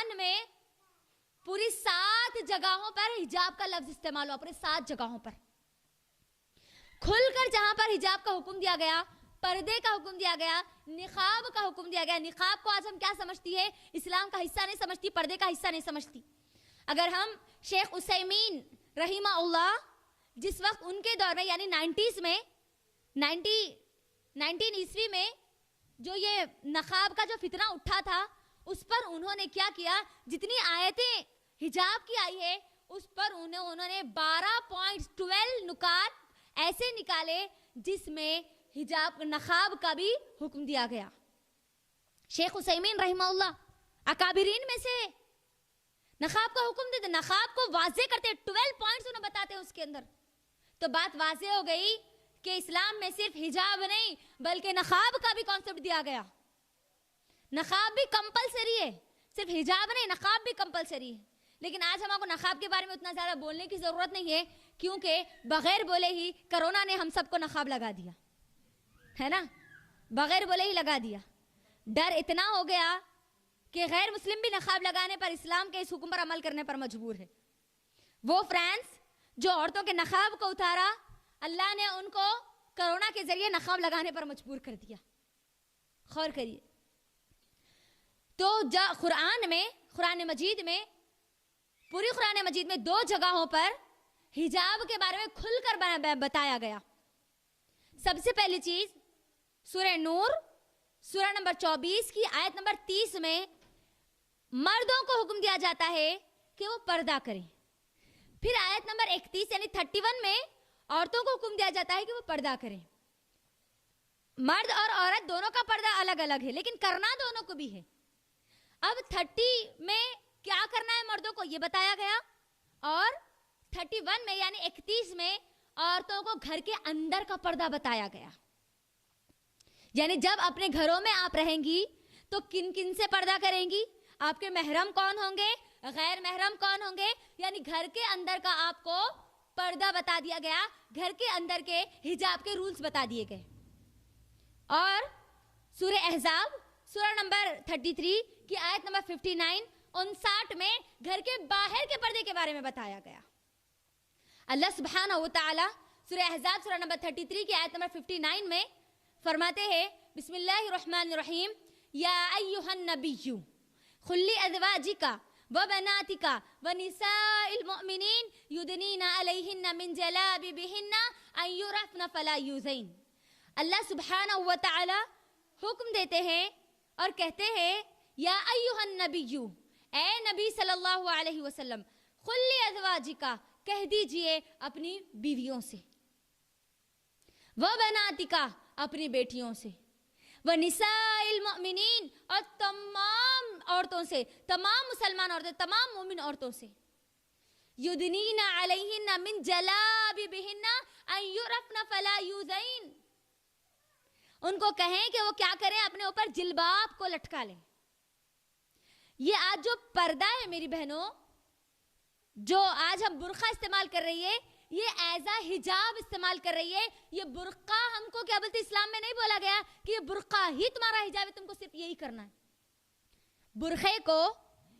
قرآن میں پوری 7 جگہوں پر حجاب کا لفظ استعمال ہوا، پورے 7 جگہوں پر کھل کر جہاں پر حجاب کا حکم دیا گیا، پردے کا حکم دیا گیا، نقاب کا حکم دیا گیا. نقاب کو آج ہم کیا سمجھتی ہے؟ اسلام کا حصہ نہیں سمجھتی، پردے کا حصہ نہیں سمجھتی. اگر ہم شیخ عثیمین رحمہ اللہ جس وقت ان کے دور میں یعنی 90s میں 19 میں جو یہ نقاب کا جو فتنہ اٹھا تھا، اس پر انہوں نے کیا کیا، جتنی آیتیں حجاب کی آئی ہے اس پر انہوں نے 12.12 نکات ایسے نکالے جس میں حجاب نقاب کا بھی حکم دیا گیا. شیخ عثیمین رحمہ اللہ اکابرین میں سے نقاب کا حکم دیتے، نقاب کو واضح کرتے، 12 پوائنٹس انہیں بتاتے ہیں اس کے اندر. تو بات واضح ہو گئی کہ اسلام میں صرف حجاب نہیں بلکہ نقاب کا بھی کانسیپٹ دیا گیا. نقاب بھی کمپلسری ہے، صرف حجاب نہیں، نقاب بھی کمپلسری ہے. لیکن آج ہم کو نقاب کے بارے میں اتنا زیادہ بولنے کی ضرورت نہیں ہے، کیونکہ بغیر بولے ہی کرونا نے ہم سب کو نقاب لگا دیا ہے نا، بغیر بولے ہی لگا دیا. ڈر اتنا ہو گیا کہ غیر مسلم بھی نقاب لگانے پر، اسلام کے اس حکم پر عمل کرنے پر مجبور ہے. وہ فرانس جو عورتوں کے نقاب کو اتارا، اللہ نے ان کو کرونا کے ذریعے نقاب لگانے پر مجبور کر دیا. غور کریے. تو قرآن مجید میں پوری قرآن مجید میں 2 جگہوں پر حجاب کے بارے میں کھل کر بتایا گیا. سب سے پہلی چیز سورہ نور سورہ نمبر 24 کی آیت نمبر 30 میں مردوں کو حکم دیا جاتا ہے کہ وہ پردہ کریں. پھر آیت نمبر 31 یعنی 31 میں عورتوں کو حکم دیا جاتا ہے کہ وہ پردہ کریں. مرد اور عورت دونوں کا پردہ الگ الگ ہے لیکن کرنا دونوں کو بھی ہے. اب 30 میں کیا کرنا ہے مردوں کو یہ بتایا گیا، اور 31 میں یعنی 31 میں عورتوں کو گھر کے اندر کا پردہ بتایا گیا. یعنی جب اپنے گھروں میں آپ رہیں گی تو کن کن سے پردہ کریں گی، آپ کے محرم کون ہوں گے، غیر محرم کون ہوں گے، یعنی گھر کے اندر کا آپ کو پردہ بتا دیا گیا، گھر کے اندر کے حجاب کے رولز بتا دیے گئے. اور سورہ احزاب سورہ نمبر 33 کی آیت نمبر 59 میں گھر کے باہر کے پردے کے بارے میں بتایا گیا. اللہ سبحانہ و تعالی سورہ احزاب سورہ نمبر 33 کی آیت نمبر 59 میں فرماتے ہیں، بسم اللہ الرحمن الرحیم، یا ایہا النبی قل لازواجک وبناتک ونساء المؤمنین یدنین علیہن من جلابیبہن ان یعرفن فلا یؤذین. اللہ سبحانہ و تعالی حکم دیتے ہیں اور کہتے ہیں، یا ایہا النبی، اے نبی صلی اللہ علیہ وسلم، قل لازواجک، کہہ دیجئے اپنی بیویوں سے، وبناتک، اپنی بیٹیوں سے، ونساء المؤمنین، اور تمام عورتوں سے، تمام مسلمان عورتیں، تمام مومن عورتوں سے، یدنین علیہن من جلابیبہن ان یعرفن فلا یؤذین، ان کو کہیں کہ وہ کیا کریں، اپنے اوپر جلباب کو لٹکا لیں. یہ آج جو پردہ ہے میری بہنوں، جو آج ہم برقع استعمال کر رہی ہے، یہ ایز اے حجاب استعمال کر رہی ہے. یہ برقع ہم کو کیا بولتے، اسلام میں نہیں بولا گیا کہ یہ برقع ہی تمہارا حجاب ہے، تم کو صرف یہی کرنا ہے. برقعے کو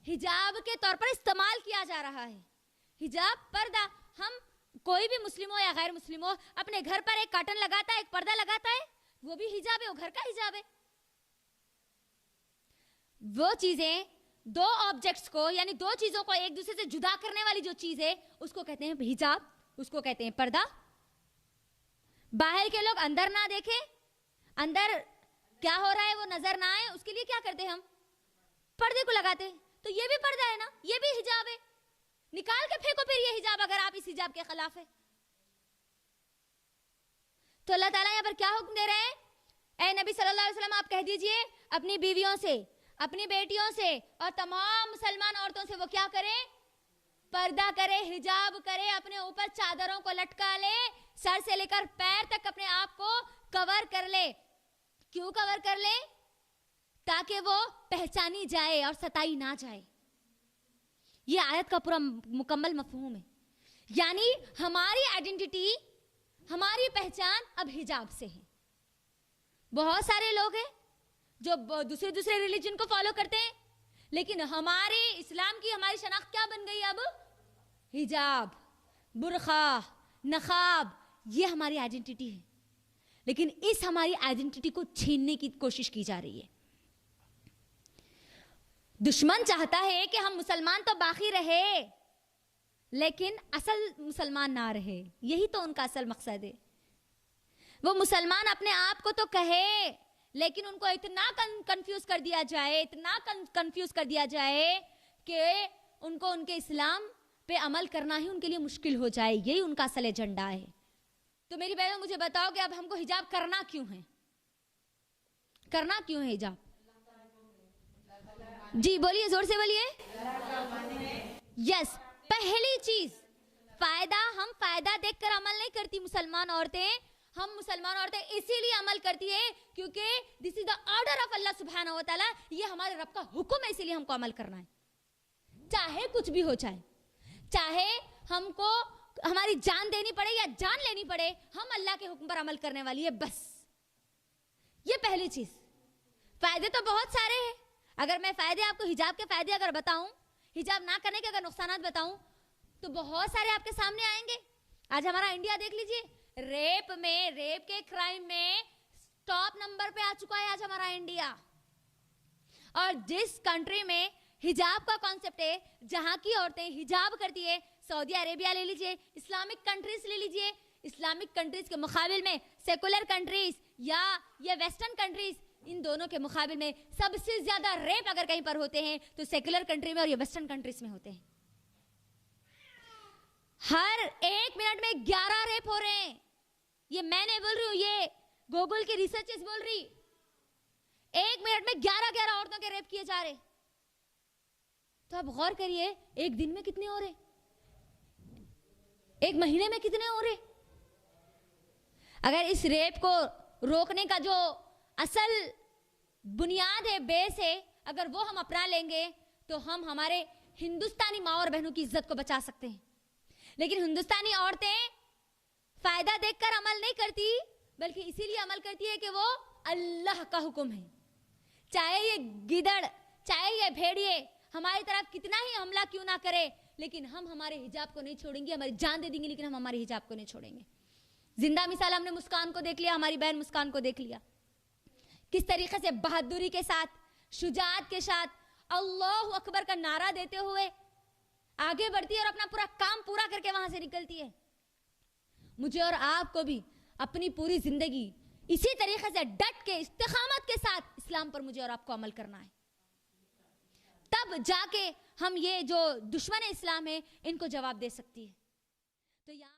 حجاب کے طور پر استعمال کیا جا رہا ہے. حجاب پردہ، ہم کوئی بھی مسلم ہو یا غیر مسلم ہو اپنے گھر پر ایک کارٹن لگاتا ہے، ایک پردہ لگاتا ہے، وہ بھی حجاب ہے، وہ گھر کا حجاب ہے. وہ چیزیں، 2 آبجیکٹس کو یعنی 2 چیزوں کو ایک دوسرے سے جدا کرنے والی جو چیز ہے اس کو کہتے ہیں حجاب، اس کو کہتے ہیں پردہ. باہر کے لوگ اندر نہ دیکھیں، اندر کیا ہو رہا ہے وہ نظر نہ آئے، اس کے لیے کیا کرتے ہم پردے کو لگاتے ہیں. تو یہ بھی پردہ ہے نا، یہ بھی حجاب ہے. نکال کے پھینکو پھر یہ حجاب اگر آپ اس حجاب کے خلاف ہے. تو اللہ تعالیٰ یہاں پر کیا حکم دے رہے ہیں، اے نبی صلی اللہ علیہ وسلم آپ کہہ دیجئے اپنی بیویوں سے، اپنی بیٹیوں سے اور تمام مسلمان عورتوں سے وہ کیا کریں، پردہ کرے، حجاب کرے، اپنے اوپر چادروں کو لٹکا لے، سر سے لے کر پیر تک اپنے آپ کو کور کر لے. کیوں کور کر لے؟ تاکہ وہ پہچانی جائے اور ستائی نہ جائے. یہ آیت کا پورا مکمل مفہوم ہے. یعنی ہماری آئیڈینٹی، ہماری پہچان اب حجاب سے ہے. بہت سارے لوگ ہیں جو دوسرے ریلیجن کو فالو کرتے ہیں لیکن ہمارے اسلام کی ہماری شناخت کیا بن گئی اب؟ حجاب، برقع، نقاب، یہ ہماری آئیڈینٹی ہے. لیکن اس ہماری آئیڈینٹی کو چھیننے کی کوشش کی جا رہی ہے. دشمن چاہتا ہے کہ ہم مسلمان تو باقی رہے لیکن اصل مسلمان نہ رہے. یہی تو ان کا اصل مقصد ہے. وہ مسلمان اپنے آپ کو تو کہے لیکن ان کو اتنا کنفیوز کر دیا جائے، اتنا کنفیوز کر دیا جائے کہ ان کو ان کے اسلام پہ عمل کرنا ہی ان کے لیے مشکل ہو جائے. یہی ان کا اصل ایجنڈا ہے. تو میری بہنوں مجھے بتاؤ کہ اب ہم کو حجاب کرنا کیوں ہے؟ کرنا کیوں ہے حجاب؟ جی بولیے، زور سے بولیے. یس، پہلی چیز فائدہ. ہم فائدہ دیکھ کر عمل نہیں کرتی مسلمان عورتیں. ہم مسلمان عورتیں اسی لیے عمل کرتی ہے کیونکہ دس از دا آرڈر آف اللہ سبحانہ و تعالیٰ. یہ ہمارے رب کا حکم ہے، اسی لیے ہم کو عمل کرنا ہے. چاہے کچھ بھی ہو جائے، چاہے ہم کو ہماری جان دینی پڑے یا جان لینی پڑے، ہم اللہ کے حکم پر عمل کرنے والی ہے بس. یہ پہلی چیز. فائدے تو بہت سارے ہیں. اگر میں فائدے آپ کو حجاب کے فائدے اگر بتاؤں، حجاب نہ کرنے کے اگر نقصانات بتاؤں تو بہت سارے آپ کے سامنے آئیں گے. آج ہمارا انڈیا دیکھ لیجئے، ریپ کے کرائم میں ٹاپ نمبر پہ آ چکا ہے آج ہمارا انڈیا. اور جس کنٹری میں حجاب کا کانسیپٹ ہے، جہاں کی عورتیں حجاب کرتی ہے، سعودی عربیہ لے لیجئے، اسلامک کنٹریز لے لیجئے. اسلامک کنٹریز کے مقابل میں سیکولر کنٹریز یا یہ ویسٹرن کنٹریز، ان دونوں کے مقابل میں سب سے زیادہ ریپ اگر کہیں پر ہوتے ہیں تو سیکولر کنٹری میں اور یہ ویسٹرن کنٹریز میں ہوتے ہیں. ہر 1 منٹ میں 11 ریپ ہو رہے ہیں. یہ میں نہیں بول رہی ہوں، یہ گوگل کی ریسرچز بول رہی. 1 منٹ میں 11 عورتوں کے ریپ کیے جا رہے. تو آپ غور کریے، ایک دن میں کتنے ہو رہے، ایک مہینے میں کتنے ہو رہے. اگر اس ریپ کو روکنے کا جو اصل بنیاد ہے، بیس ہے، اگر وہ ہم اپنا لیں گے تو ہم ہمارے ہندوستانی ماں اور بہنوں کی عزت کو بچا سکتے ہیں. لیکن ہندوستانی عورتیں فائدہ دیکھ کر عمل نہیں کرتی، بلکہ اسی لیے عمل کرتی ہے کہ وہ اللہ کا حکم ہے. چاہے یہ گدڑ، چاہے یہ بھیڑیے ہماری طرف کتنا ہی حملہ کیوں نہ کرے، لیکن ہم ہمارے حجاب کو نہیں چھوڑیں گے. ہماری جان دے دیں گے لیکن ہم ہمارے حجاب کو نہیں چھوڑیں گے. زندہ مثال ہم نے مسکان کو دیکھ لیا، ہماری بہن مسکان کو دیکھ لیا، کس طریقے سے بہادری کے ساتھ، شجاعت کے ساتھ اللہ اکبر کا نعرہ دیتے ہوئے آگے بڑھتی ہے اور اپنا پورا کام پورا کر کے وہاں سے نکلتی ہے. مجھے اور آپ کو بھی اپنی پوری زندگی اسی طریقے سے ڈٹ کے استقامت کے ساتھ اسلام پر مجھے اور آپ کو عمل کرنا ہے. تب جا کے ہم یہ جو دشمن اسلام ہے ان کو جواب دے سکتی ہے. تو یہاں